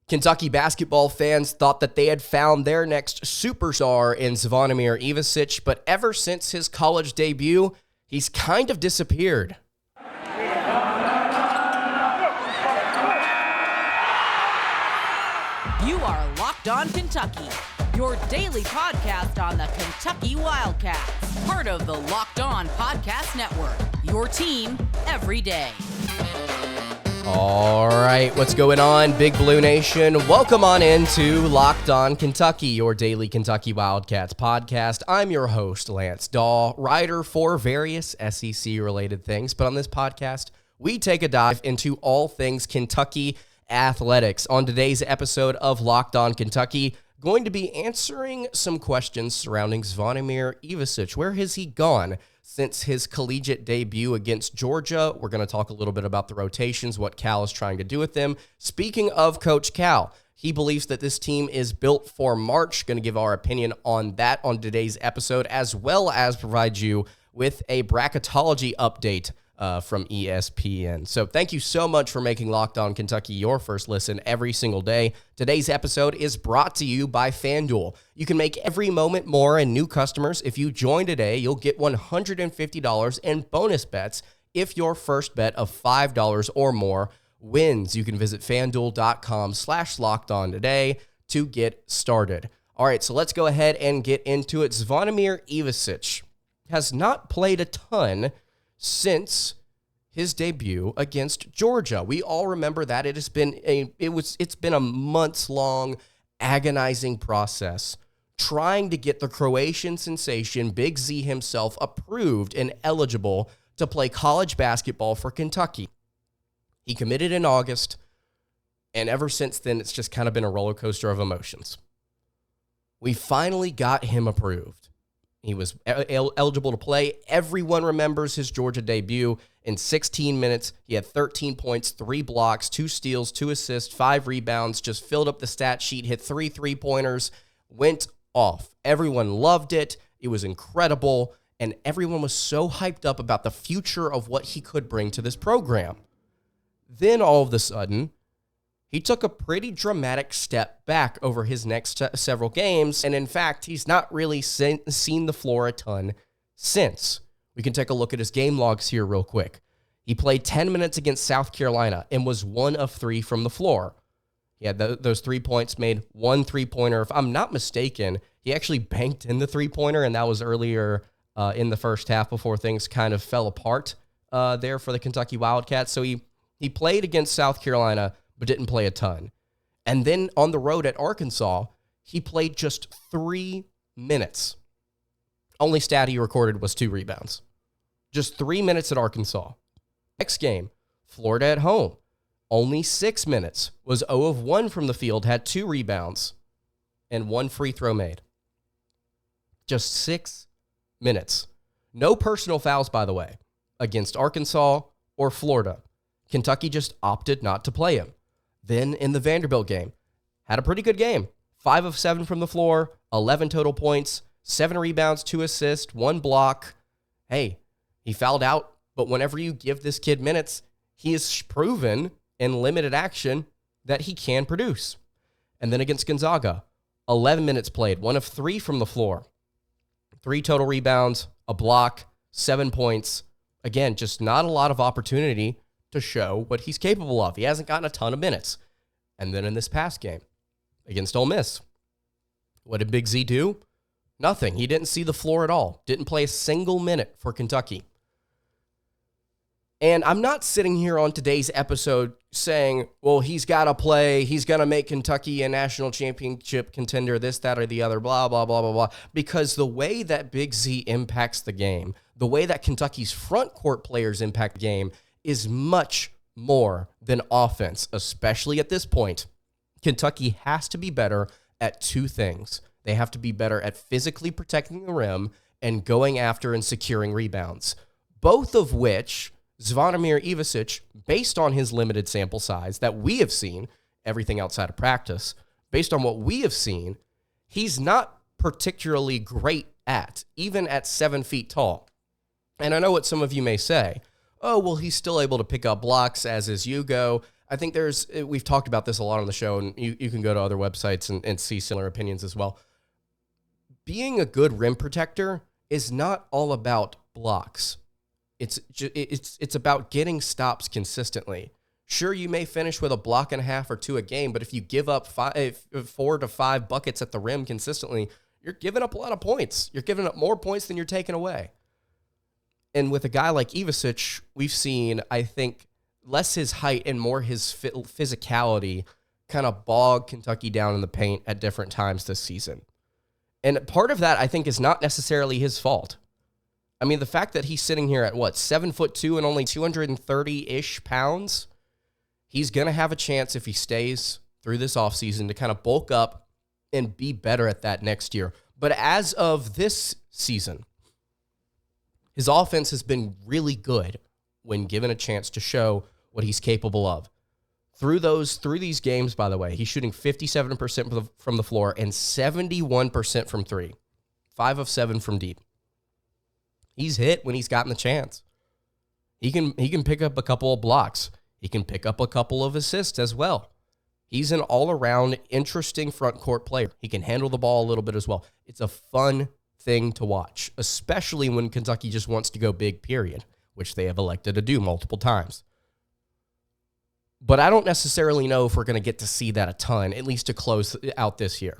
Kentucky basketball fans thought that they had found their next superstar in Zvonimir Ivisic, but ever since his college debut, he's kind of disappeared. You are Locked On Kentucky, your daily podcast on the Kentucky Wildcats, part of the Locked On Podcast Network, your team every day. All right, what's going on, Big Blue Nation? Welcome on into Locked On Kentucky, your daily Kentucky Wildcats podcast. I'm your host, Lance Dawe, writer for various SEC-related things. But on this podcast, we take a dive into all things Kentucky athletics. On today's episode of Locked On Kentucky, going to be answering some questions surrounding Zvonimir Ivisic. Where has he gone since his collegiate debut against Georgia? We're going to talk a little bit about the rotations, what Cal is trying to do with them. Speaking of Coach Cal, he believes that this team is built for March. Going to give our opinion on that on today's episode, as well as provide you with a Bracketology update from ESPN. So thank you so much for making Locked On Kentucky your first listen every single day. Today's episode is brought to you by FanDuel. You can make every moment more, and new customers, if you join today, you'll get $150 in bonus bets if your first bet of $5 or more wins. You can visit FanDuel.com/LockedOn today to get started. All right, so let's go ahead and get into it. Zvonimir Ivisic has not played a ton since his debut against Georgia. We all remember that it's been a months-long agonizing process trying to get the Croatian sensation Big Z himself approved and eligible to play college basketball for Kentucky. He committed in August, and ever since then, it's just kind of been a roller coaster of emotions. We finally got him approved. He was eligible to play. Everyone remembers his Georgia debut. In 16 minutes, he had 13 points, 3 blocks, 2 steals, 2 assists, 5 rebounds, just filled up the stat sheet, hit 3 3-pointers, went off. Everyone loved it. It was incredible, and everyone was so hyped up about the future of what he could bring to this program. Then all of a sudden, he took a pretty dramatic step back over his next several games, and in fact, he's not really seen the floor a ton since. We can take a look at his game logs here real quick. He played 10 minutes against South Carolina and was 1 of 3 from the floor. He had those 3 points, made 1 3-pointer. If I'm not mistaken, he actually banked in the 3-pointer, and that was earlier in the first half before things kind of fell apart there for the Kentucky Wildcats. So he played against South Carolina, but didn't play a ton. And then on the road at Arkansas, he played just 3 minutes. Only stat he recorded was 2 rebounds. Just 3 minutes at Arkansas. Next game, Florida at home. Only 6 minutes. Was 0 of 1 from the field, had 2 rebounds, and 1 free throw made. Just 6 minutes. No personal fouls, by the way, against Arkansas or Florida. Kentucky just opted not to play him. Then in the Vanderbilt game, had a pretty good game. 5 of 7 from the floor, 11 total points, 7 rebounds, 2 assists, 1 block. Hey, he fouled out, but whenever you give this kid minutes, he has proven in limited action that he can produce. And then against Gonzaga, 11 minutes played, 1 of 3 from the floor, 3 total rebounds, a block, 7 points. Again, just not a lot of opportunity to show what he's capable of. He hasn't gotten a ton of minutes. And then in this past game against Ole Miss, what did Big Z do? Nothing. He didn't see the floor at all. Didn't play a single minute for Kentucky. And I'm not sitting here on today's episode saying, well, he's got to play. He's going to make Kentucky a national championship contender, this, that, or the other, blah, blah, blah, blah, blah. Because the way that Big Z impacts the game, the way that Kentucky's front court players impact the game is much more than offense, especially at this point. Kentucky has to be better at 2 things. They have to be better at physically protecting the rim and going after and securing rebounds, both of which Zvonimir Ivisic, based on his limited sample size that we have seen, everything outside of practice, based on what we have seen, he's not particularly great at, even at 7 feet tall. And I know what some of you may say. Oh, well, he's still able to pick up blocks, as is Hugo. I think we've talked about this a lot on the show, and you can go to other websites and see similar opinions as well. Being a good rim protector is not all about blocks. It's about getting stops consistently. Sure, you may finish with a block and a half or two a game, but if you give up 4 to 5 buckets at the rim consistently, you're giving up a lot of points. You're giving up more points than you're taking away. And with a guy like Ivisic, we've seen, I think, less his height and more his physicality kind of bog Kentucky down in the paint at different times this season. And part of that, I think, is not necessarily his fault. I mean, the fact that he's sitting here at, 7'2" and only 230-ish pounds, he's going to have a chance if he stays through this offseason to kind of bulk up and be better at that next year. But as of this season, his offense has been really good when given a chance to show what he's capable of. Through these games, by the way, he's shooting 57% from the floor and 71% from three. 5 of 7 from deep. He's hit when he's gotten the chance. He can pick up a couple of blocks. He can pick up a couple of assists as well. He's an all-around interesting front court player. He can handle the ball a little bit as well. It's a fun thing to watch, especially when Kentucky just wants to go big, period, which they have elected to do multiple times. But I don't necessarily know if we're going to get to see that a ton, at least to close out this year,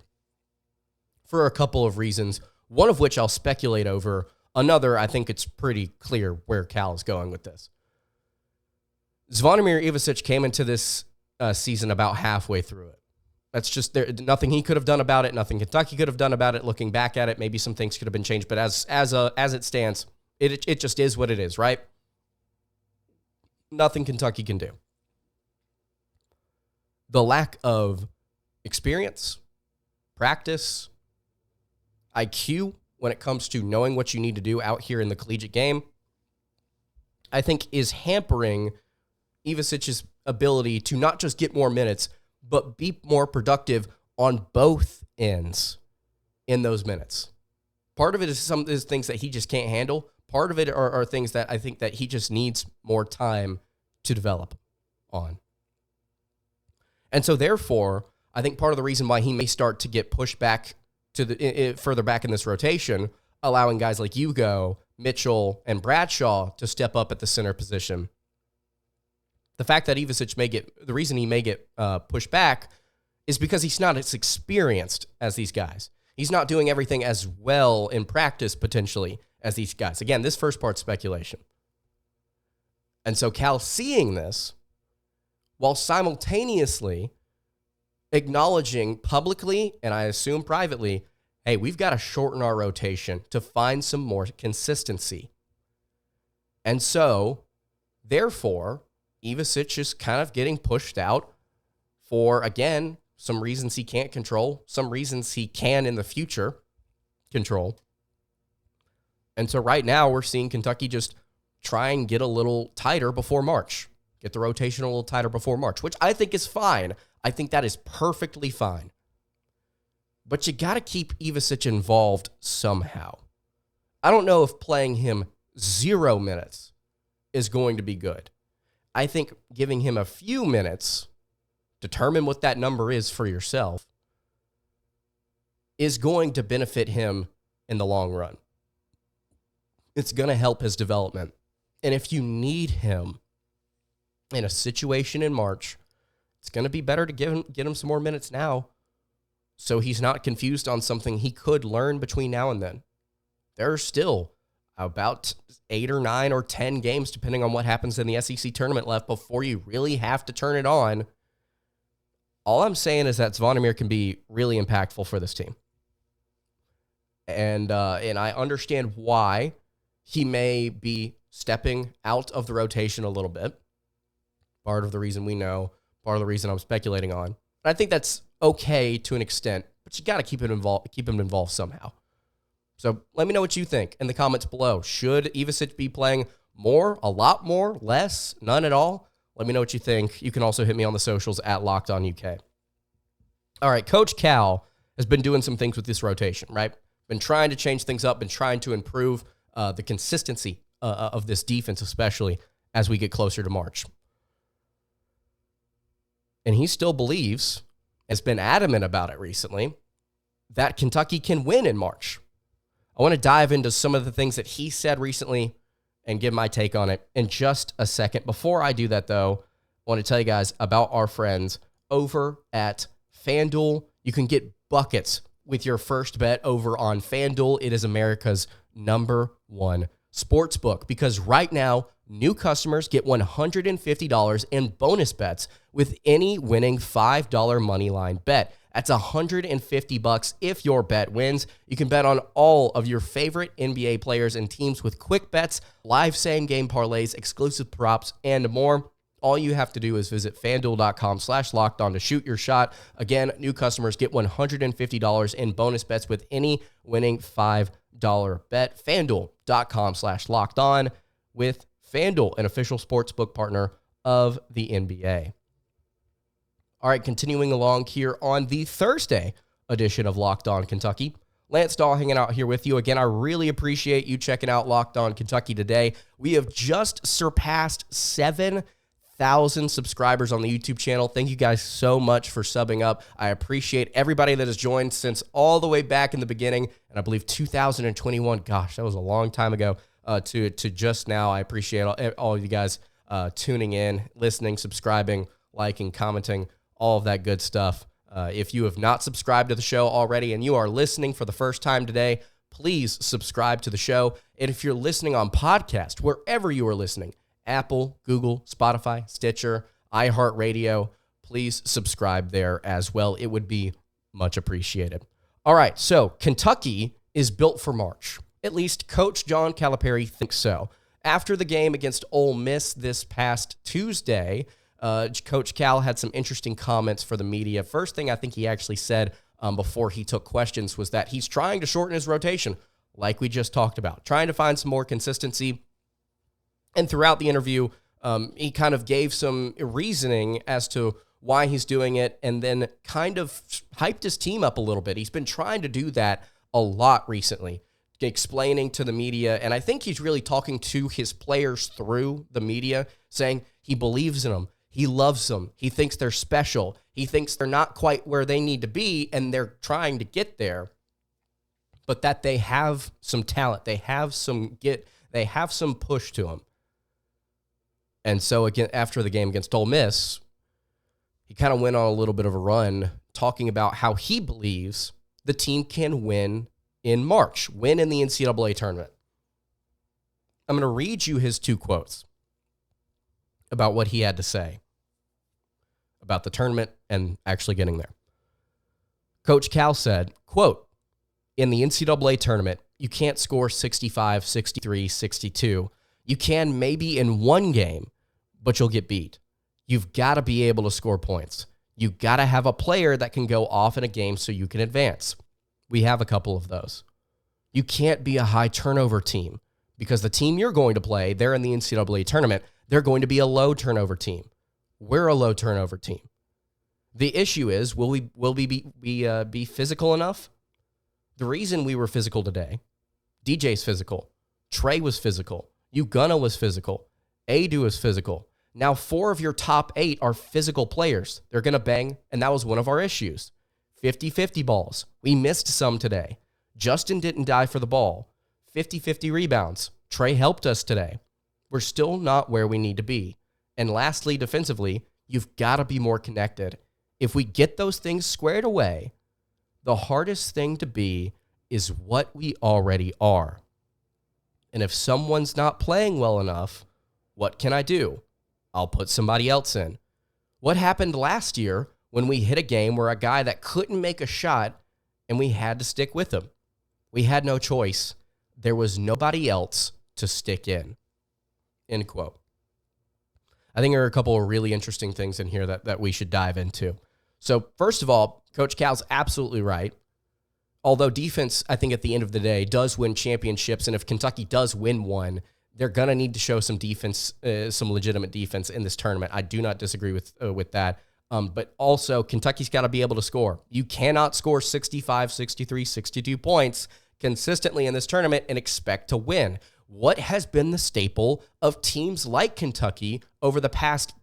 for a couple of reasons, one of which I'll speculate over. Another, I think it's pretty clear where Cal is going with this. Zvonimir Ivisic came into this season about halfway through it. That's just nothing he could have done about it, nothing Kentucky could have done about it. Looking back at it, maybe some things could have been changed, but as it stands, it just is what it is, right? Nothing Kentucky can do. The lack of experience, practice, IQ when it comes to knowing what you need to do out here in the collegiate game, I think is hampering Ivisic's ability to not just get more minutes, but be more productive on both ends in those minutes. Part of it is things that he just can't handle. Part of it are things that I think that he just needs more time to develop on. And so therefore, I think part of the reason why he may start to get pushed back to further back in this rotation, allowing guys like Hugo, Mitchell, and Bradshaw to step up at the center position. The fact that the reason he may get pushed back is because he's not as experienced as these guys. He's not doing everything as well in practice, potentially, as these guys. Again, this first part's speculation. And so Cal seeing this, while simultaneously acknowledging publicly, and I assume privately, hey, we've got to shorten our rotation to find some more consistency. And so, therefore, Ivisic is kind of getting pushed out for, again, some reasons he can't control, some reasons he can in the future control. And so right now we're seeing Kentucky just try and get a little tighter before March. Get the rotation a little tighter before March, which I think is fine. I think that is perfectly fine. But you got to keep Ivisic involved somehow. I don't know if playing him 0 minutes is going to be good. I think giving him a few minutes, determine what that number is for yourself, is going to benefit him in the long run. It's going to help his development. And if you need him in a situation in March, it's going to be better to get him some more minutes now so he's not confused on something he could learn between now and then. There are still about 8 or 9 or 10 games, depending on what happens in the SEC tournament, left before you really have to turn it on. All I'm saying is that Zvonimir can be really impactful for this team. And I understand why he may be stepping out of the rotation a little bit. Part of the reason we know, part of the reason I'm speculating on. And I think that's okay to an extent, but you got to keep him involved somehow. So let me know what you think in the comments below. Should Ivisic be playing more, a lot more, less, none at all? Let me know what you think. You can also hit me on the socials at LockedOnUK. All right, Coach Cal has been doing some things with this rotation, right? Been trying to change things up, been trying to improve the consistency of this defense, especially as we get closer to March. and he still believes, has been adamant about it recently, that Kentucky can win in March. I want to dive into some of the things that he said recently and give my take on it in just a second. Before I do that, though, I want to tell you guys about our friends over at FanDuel. You can get buckets with your first bet over on FanDuel. It is America's #1 sportsbook, because right now, new customers get $150 in bonus bets with any winning $5 moneyline bet. That's $150 if your bet wins. You can bet on all of your favorite NBA players and teams with quick bets, live same-game parlays, exclusive props, and more. All you have to do is visit FanDuel.com/lockedon to shoot your shot. Again, new customers get $150 in bonus bets with any winning $5 bet. FanDuel.com/lockedon with FanDuel, an official sportsbook partner of the NBA. All right, continuing along here on the Thursday edition of Locked On Kentucky. Lance Dawe hanging out here with you. Again, I really appreciate you checking out Locked On Kentucky today. We have just surpassed 7,000 subscribers on the YouTube channel. Thank you guys so much for subbing up. I appreciate everybody that has joined since all the way back in the beginning, and I believe 2021. Gosh, that was a long time ago to just now. I appreciate all of you guys tuning in, listening, subscribing, liking, commenting, all of that good stuff. If you have not subscribed to the show already and you are listening for the first time today, please subscribe to the show. And if you're listening on podcast, wherever you are listening, Apple, Google, Spotify, Stitcher, iHeartRadio, please subscribe there as well. It would be much appreciated. All right, so Kentucky is built for March. At least Coach John Calipari thinks so. After the game against Ole Miss this past Tuesday, Coach Cal had some interesting comments for the media. First thing I think he actually said before he took questions was that he's trying to shorten his rotation, like we just talked about, trying to find some more consistency. And throughout the interview, he kind of gave some reasoning as to why he's doing it, and then kind of hyped his team up a little bit. He's been trying to do that a lot recently, explaining to the media, and I think he's really talking to his players through the media, saying he believes in them. He loves them. He thinks they're special. He thinks they're not quite where they need to be, and they're trying to get there, but that they have some talent. They have some push to them. And so again, after the game against Ole Miss, he kind of went on a little bit of a run talking about how he believes the team can win in March, win in the NCAA tournament. I'm going to read you his two quotes about what he had to say about the tournament and actually getting there. Coach Cal said, quote, "In the NCAA tournament, you can't score 65, 63, 62. You can maybe in one game, but you'll get beat. You've got to be able to score points. You've got to have a player that can go off in a game so you can advance. We have a couple of those. You can't be a high turnover team because the team you're going to play, they're in the NCAA tournament, they're going to be a low turnover team. We're a low turnover team. The issue is, will we be physical enough? The reason we were physical today, DJ's physical, Trey was physical, Ugonna was physical, Adu was physical. Now 4 of your top 8 are physical players. They're going to bang, and that was one of our issues. 50-50 balls. We missed some today. Justin didn't die for the ball. 50-50 rebounds. Trey helped us today. We're still not where we need to be. And lastly, defensively, you've got to be more connected. If we get those things squared away, the hardest thing to be is what we already are. And if someone's not playing well enough, what can I do? I'll put somebody else in. What happened last year when we hit a game where a guy that couldn't make a shot and we had to stick with him? We had no choice. There was nobody else to stick in. End quote. I think there are a couple of really interesting things in here that we should dive into. So first of all, Coach Cal's absolutely right. Although defense, I think at the end of the day, does win championships, and if Kentucky does win one, they're going to need to show some defense, some legitimate defense in this tournament. I do not disagree with that. But also, Kentucky's got to be able to score. You cannot score 65, 63, 62 points consistently in this tournament and expect to win. What has been the staple of teams like Kentucky over the past,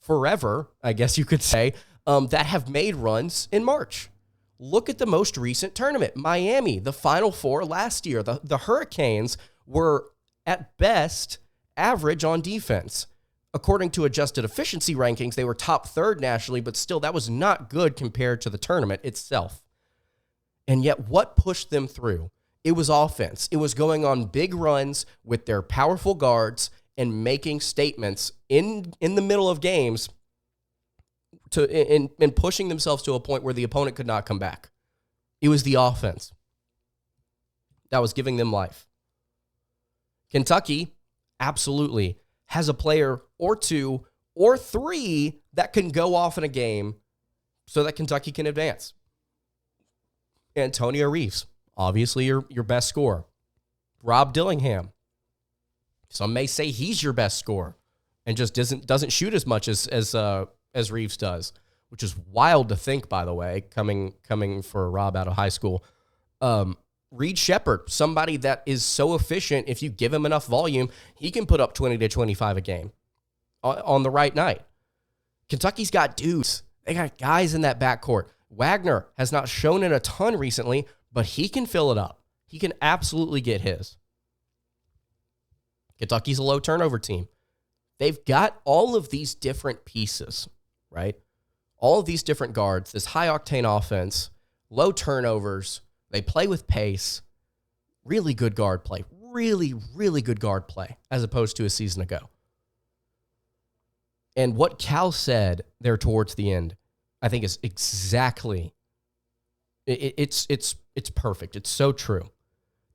forever, I guess you could say, that have made runs in March. Look at the most recent tournament. Miami, the Final Four last year. The Hurricanes were, at best, average on defense. According to adjusted efficiency rankings, they were top third nationally, but still, that was not good compared to the tournament itself. And yet, what pushed them through? It was offense. It was going on big runs with their powerful guards and making statements in the middle of games and pushing themselves to a point where the opponent could not come back. It was the offense that was giving them life. Kentucky absolutely has a player or two or three that can go off in a game so that Kentucky can advance. Antonio Reeves, obviously your best scorer. Rob Dillingham, some may say he's your best scorer and just doesn't shoot as much as Reeves does, which is wild to think, by the way, coming for Rob out of high school. Reed Shepherd, somebody that is so efficient, if you give him enough volume, he can put up 20 to 25 a game on the right night. Kentucky's got dudes. They got guys in that backcourt. Wagner has not shown it a ton recently, but he can fill it up. He can absolutely get his. Kentucky's a low turnover team. They've got all of these different pieces, right? All of these different guards, this high-octane offense, low turnovers. They play with pace, really good guard play, really, really good guard play, as opposed to a season ago. And what Cal said there towards the end, I think is exactly, it's perfect. It's so true.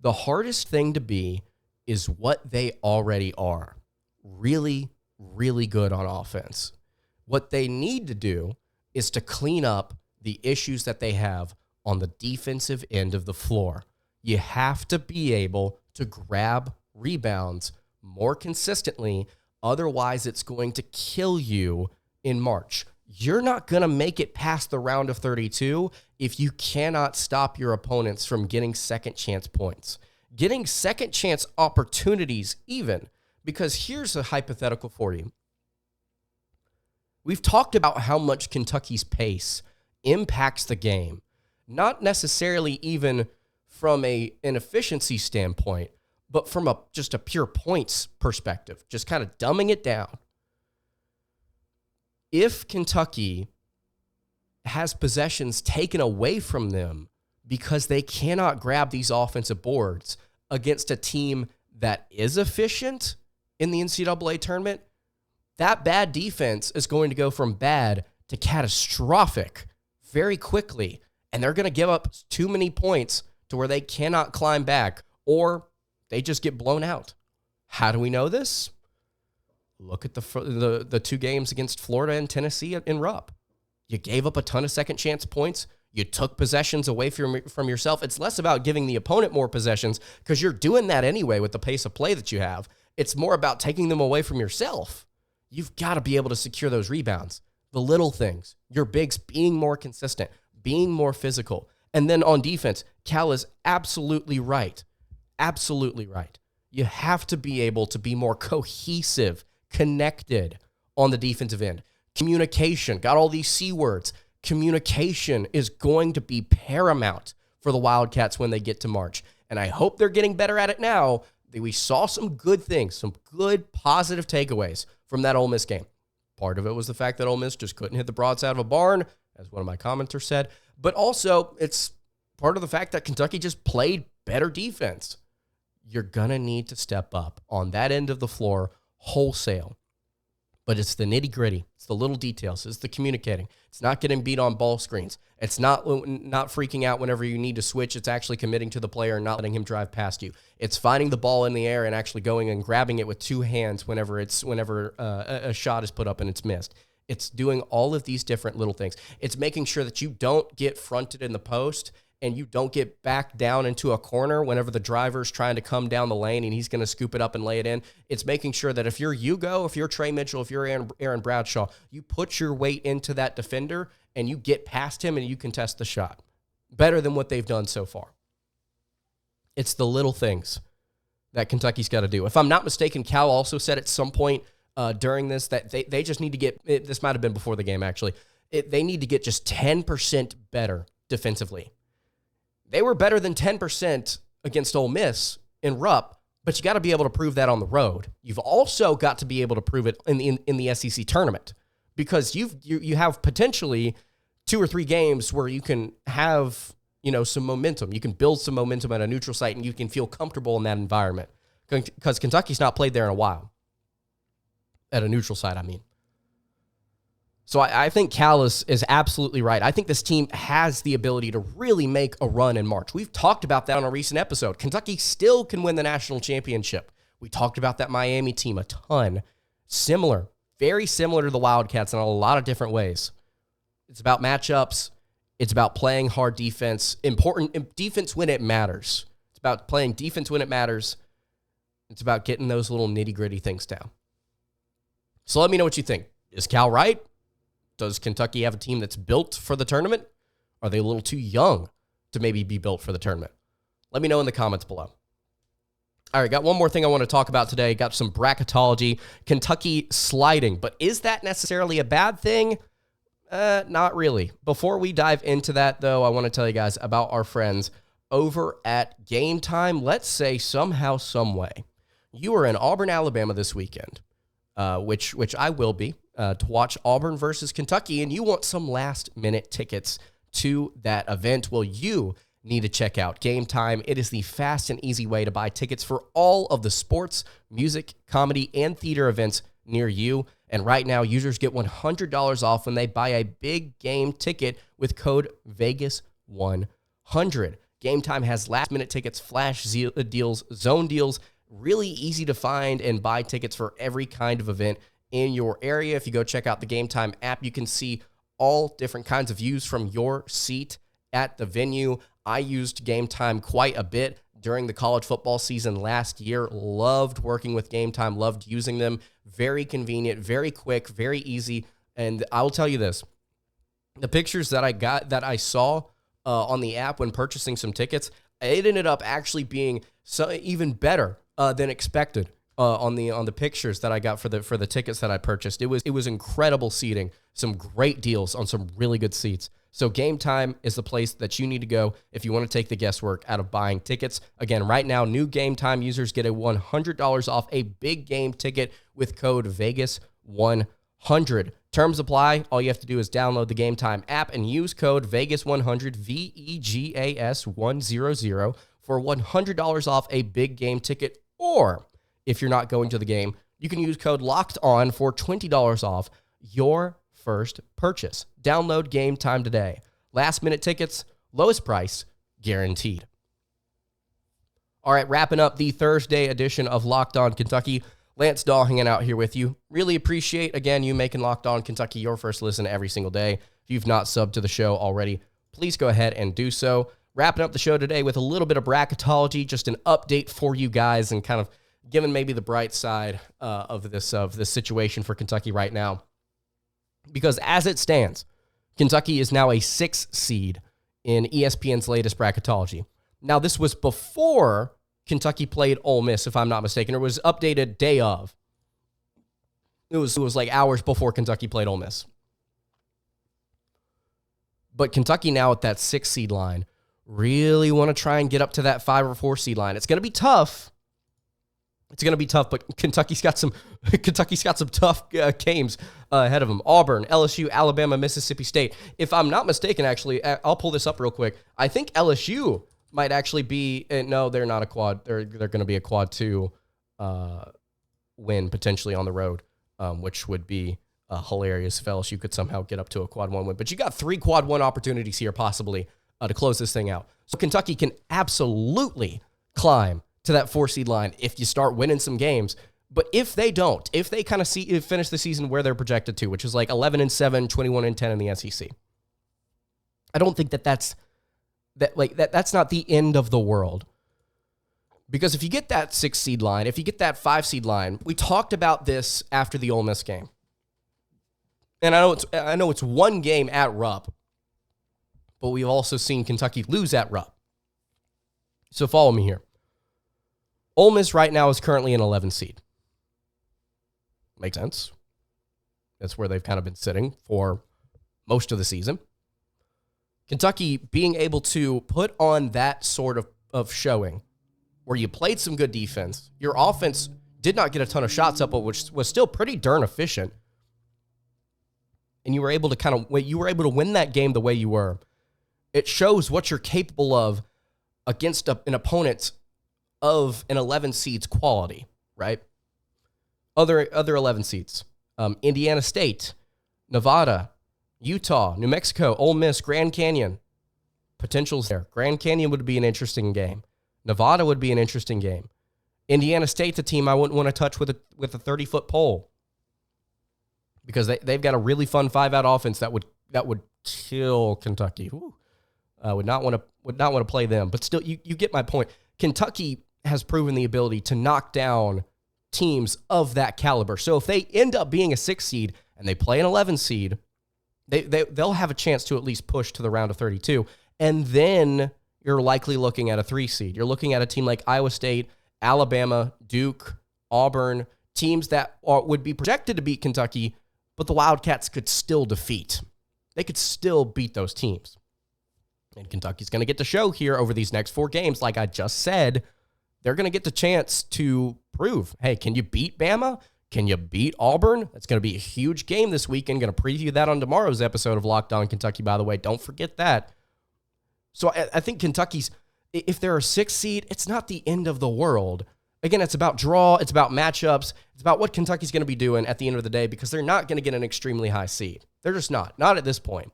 The hardest thing to be is what they already are. Really, really good on offense. What they need to do is to clean up the issues that they have on the defensive end of the floor. You have to be able to grab rebounds more consistently. Otherwise, it's going to kill you in March. You're not going to make it past the round of 32 if you cannot stop your opponents from getting second chance points, getting second chance opportunities even. Because here's a hypothetical for you. We've talked about how much Kentucky's pace impacts the game. Not necessarily even from an efficiency standpoint, but from just a pure points perspective, just kind of dumbing it down. If Kentucky has possessions taken away from them because they cannot grab these offensive boards against a team that is efficient in the NCAA tournament, that bad defense is going to go from bad to catastrophic very quickly. And they're going to give up too many points to where they cannot climb back, or they just get blown out. How do we know this? Look at the two games against Florida and Tennessee in Rupp. You gave up a ton of second chance points. You took possessions away from yourself. It's less about giving the opponent more possessions because you're doing that anyway with the pace of play that you have. It's more about taking them away from yourself. You've got to be able to secure those rebounds. The little things. Your bigs being more consistent, being more physical. And then on defense, Cal is absolutely right. Absolutely right. You have to be able to be more cohesive, connected on the defensive end. Communication, got all these C words. Communication is going to be paramount for the Wildcats when they get to March. And I hope they're getting better at it now. We saw some good things, some good positive takeaways from that Ole Miss game. Part of it was the fact that Ole Miss just couldn't hit the broadside of a barn, as one of my commenters said. But also, it's part of the fact that Kentucky just played better defense. You're going to need to step up on that end of the floor wholesale. But it's the nitty-gritty. It's the little details. It's the communicating. It's not getting beat on ball screens. It's not freaking out whenever you need to switch. It's actually committing to the player and not letting him drive past you. It's finding the ball in the air and actually going and grabbing it with two hands whenever a shot is put up and it's missed. It's doing all of these different little things. It's making sure that you don't get fronted in the post and you don't get back down into a corner whenever the driver's trying to come down the lane and he's going to scoop it up and lay it in. It's making sure that if you're Hugo, if you're Trey Mitchell, if you're Aaron Bradshaw, you put your weight into that defender and you get past him and you contest the shot better than what they've done so far. It's the little things that Kentucky's got to do. If I'm not mistaken, Cal also said at some point during this that they just need to get, this might have been before the game actually, they need to get just 10% better defensively. They were better than 10% against Ole Miss in Rupp, but you got to be able to prove that on the road. You've also got to be able to prove it in the SEC tournament, because you have potentially 2 or 3 games where you can have, some momentum. You can build some momentum at a neutral site, and you can feel comfortable in that environment, because Kentucky's not played there in a while. At a neutral site, I mean. So I think Cal is absolutely right. I think this team has the ability to really make a run in March. We've talked about that on a recent episode. Kentucky still can win the national championship. We talked about that Miami team a ton. Similar, very similar to the Wildcats in a lot of different ways. It's about matchups. It's about playing hard defense. Important defense when it matters. It's about playing defense when it matters. It's about getting those little nitty-gritty things down. So let me know what you think. Is Cal right? Does Kentucky have a team that's built for the tournament? Are they a little too young to maybe be built for the tournament? Let me know in the comments below. All right, got one more thing I want to talk about today. Got some bracketology. Kentucky sliding, but is that necessarily a bad thing? Not really. Before we dive into that, though, I want to tell you guys about our friends over at Game Time. Let's say somehow, some way, you are in Auburn, Alabama this weekend, which I will be, to watch Auburn versus Kentucky, and you want some last-minute tickets to that event. Well, you need to check out Game Time. It is the fast and easy way to buy tickets for all of the sports, music, comedy, and theater events near you. And right now, users get $100 off when they buy a big game ticket with code VEGAS100. Game Time has last-minute tickets, flash deals, zone deals, really easy to find and buy tickets for every kind of event in your area. If you go check out the Game Time app, you can see all different kinds of views from your seat at the venue. I used Game Time quite a bit during the college football season last year. Loved working with Game Time, loved using them. Very convenient, very quick, very easy. And I will tell you this, the pictures that I saw on the app when purchasing some tickets, it ended up actually being even better than expected. On the pictures that I got for the tickets that I purchased. It was incredible seating, some great deals on some really good seats. So Game Time is the place that you need to go if you want to take the guesswork out of buying tickets. Again, right now, new Game Time users get a $100 off a big game ticket with code VEGAS100. Terms apply. All you have to do is download the Game Time app and use code VEGAS100, VEGAS100, for $100 off a big game ticket. Or if you're not going to the game, you can use code LOCKEDON for $20 off your first purchase. Download Game Time today. Last minute tickets, lowest price, guaranteed. All right, wrapping up the Thursday edition of Locked On Kentucky. Lance Dawe hanging out here with you. Really appreciate, again, you making Locked On Kentucky your first listen every single day. If you've not subbed to the show already, please go ahead and do so. Wrapping up the show today with a little bit of bracketology, just an update for you guys and kind of given maybe the bright side of this situation for Kentucky right now. Because as it stands, Kentucky is now a 6th seed in ESPN's latest bracketology. Now, this was before Kentucky played Ole Miss, if I'm not mistaken, or was updated day of. It was like hours before Kentucky played Ole Miss. But Kentucky now at that 6th seed line really want to try and get up to that 5 or 4 seed line. It's going to be tough. But Kentucky's got some tough games ahead of them. Auburn, LSU, Alabama, Mississippi State. If I'm not mistaken, actually, I'll pull this up real quick. I think LSU might actually be, no, they're not a quad. They're going to be a quad 2 win potentially on the road, which would be hilarious if LSU could somehow get up to a quad 1 win. But you got 3 quad 1 opportunities here possibly to close this thing out. So Kentucky can absolutely climb to that 4 seed line if you start winning some games. But if they don't, if they kind of finish the season where they're projected to, which is like 11-7, 21-10 in the SEC, I don't think that's not the end of the world. Because if you get that 6 seed line, if you get that 5 seed line, we talked about this after the Ole Miss game. And I know it's one game at Rupp, but we've also seen Kentucky lose at Rupp. So follow me here. Ole Miss right now is currently an 11 seed. Makes sense. That's where they've kind of been sitting for most of the season. Kentucky being able to put on that sort of showing where you played some good defense. Your offense did not get a ton of shots up, but which was still pretty darn efficient. And you were able to win that game the way you were. It shows what you're capable of against an opponent of an 11 seed's quality, right? Other 11 seeds. Indiana State, Nevada, Utah, New Mexico, Ole Miss, Grand Canyon. Potential's there. Grand Canyon would be an interesting game. Nevada would be an interesting game. Indiana State's a team I wouldn't want to touch with a 30-foot pole because they've got a really fun 5-out offense that would kill Kentucky. Would not want to play them, but still, you get my point. Kentucky has proven the ability to knock down teams of that caliber. So if they end up being a 6 seed and they play an 11 seed, they'll have a chance to at least push to the round of 32. And then you're likely looking at a 3 seed. You're looking at a team like Iowa State, Alabama, Duke, Auburn, teams that would be projected to beat Kentucky, but the Wildcats could still defeat. They could still beat those teams. And Kentucky's going to get to show here over these next 4 games. Like I just said, they're going to get the chance to prove, hey, can you beat Bama? Can you beat Auburn? That's going to be a huge game this weekend. Going to preview that on tomorrow's episode of Locked On Kentucky, by the way. Don't forget that. So I think Kentucky's, if they're a 6 seed, it's not the end of the world. Again, it's about draw. It's about matchups. It's about what Kentucky's going to be doing at the end of the day because they're not going to get an extremely high seed. They're just not. Not at this point.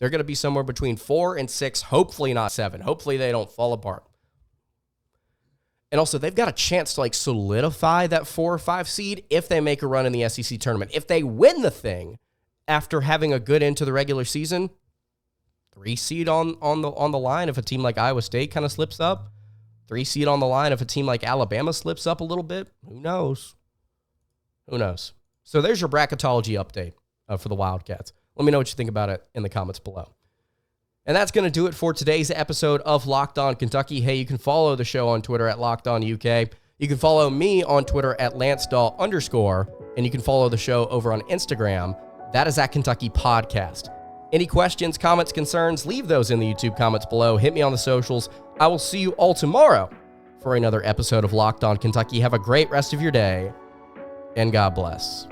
They're going to be somewhere between 4 and 6, hopefully not 7. Hopefully they don't fall apart. And also, they've got a chance to solidify that 4 or 5 seed if they make a run in the SEC tournament. If they win the thing after having a good end to the regular season, 3 seed on the line if a team like Iowa State kind of slips up. 3 seed on the line if a team like Alabama slips up a little bit. Who knows? Who knows? So there's your bracketology update for the Wildcats. Let me know what you think about it in the comments below. And that's going to do it for today's episode of Locked On Kentucky. Hey, you can follow the show on Twitter at Locked On UK. You can follow me on Twitter at LanceDawe_, and you can follow the show over on Instagram. That is at Kentucky Podcast. Any questions, comments, concerns, leave those in the YouTube comments below. Hit me on the socials. I will see you all tomorrow for another episode of Locked On Kentucky. Have a great rest of your day, and God bless.